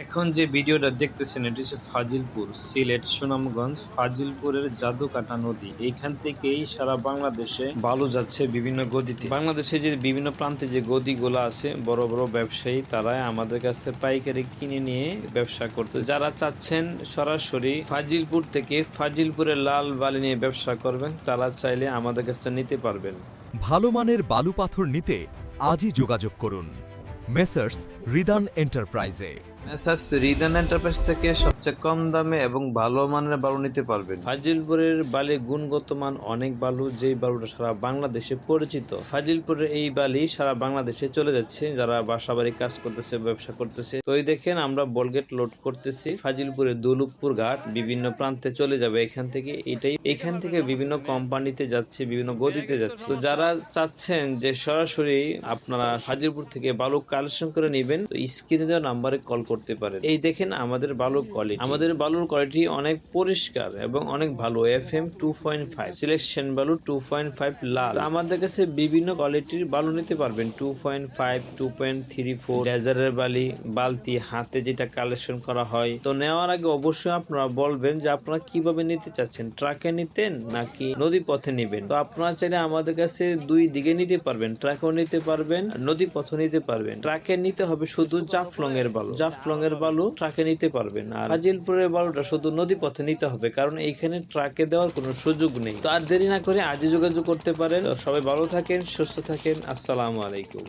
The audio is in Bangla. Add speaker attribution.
Speaker 1: এখন যে ভিডিওটা দেখতেছেন এটি হচ্ছে ফাজিলপুর, সিলেট, সুনামগঞ্জ। ফাজিলপুরের জাদুকাটা নদী। এইখান থেকেই সারা বাংলাদেশে বালু যাচ্ছে বিভিন্ন গদিতে। বাংলাদেশে যে বিভিন্ন প্রান্তে যে গদিগুলো আছে, বড় বড় ব্যবসায়ী তারা আমাদের কাছ থেকে পাইকারি কিনে নিয়ে ব্যবসা করতে। যারা চাচ্ছেন সরাসরি ফাজিলপুর থেকে ফাজিলপুরের লাল বালি নিয়ে ব্যবসা করবেন, তারা চাইলে আমাদের কাছে নিতে পারবেন।
Speaker 2: ভালো মানের বালু পাথর নিতে আজই যোগাযোগ করুন মেসার্স রিদান এন্টারপ্রাইজে।
Speaker 1: মেসার্স রিদান এন্টারপ্রাইজ থেকে সবচেয়ে কম দামে এবং ভালো মানের বালু নিতে পারবেন। ফাজিলপুরের বালির গুণগত মান অনেক বালু, যেই বালুটা সারা বাংলাদেশে পরিচিত। ফাজিলপুরের এই বালি সারা বাংলাদেশে চলে যাচ্ছে, যারা বাসাবাড়ি কাজ করতেছে, ব্যবসা করতেছে। তো এই দেখেন আমরা বলগেট লোড করতেছি। ফাজিলপুরের দুলুকপুর ঘাট বিভিন্ন প্রান্তে চলে যাবে এখান থেকে বিভিন্ন কোম্পানিতে যাচ্ছে, বিভিন্ন গদিতে যাচ্ছে। তো যারা চাচ্ছেন যে সরাসরি আপনারা ফাজিলপুর থেকে বালু কালেকশন করে নেবেন, তো স্ক্রিনে দেওয়া নাম্বারে কল করতে পারেন। এই দেখেন আমাদের বালুর কোয়ালিটি। আমাদের বালুর কোয়ালিটি অনেক পরিষ্কার এবং অনেক ভালো। FM 2.5 সিলেকশন বালু 2.5 লাল। আমাদের কাছে বিভিন্ন কোয়ালিটির বালু নিতে পারবেন। 2.5, 2.34 ডেজারের বালতি হাতে যেটা কালেকশন করা হয়। তো নেওয়ার আগে অবশ্যই আপনারা বলবেন যে আপনারা কিভাবে নিতে চাচ্ছেন, ট্রাকে নিতেন নাকি নদী পথে নিবেন। তো আপনারা চাইলে আমাদের কাছে দুই দিকে নিতে পারবেন, ট্রাকেও নিতে পারবেন, নদী পথে নিতে পারবেন। ট্রাকে নিতে হবে শুধু জাফলং এর বালু ট্রাকে নিতে পারবেন, আর ফাজিলপুরের বালুটা শুধু নদী পথে নিতে হবে, কারণ এইখানে ট্রাকে দেওয়ার কোনো সুযোগ নেই। তো আর দেরি না করে আজই যোগাযোগ করতে পারেন। সবাই ভালো থাকেন, সুস্থ থাকেন। আসসালামু আলাইকুম।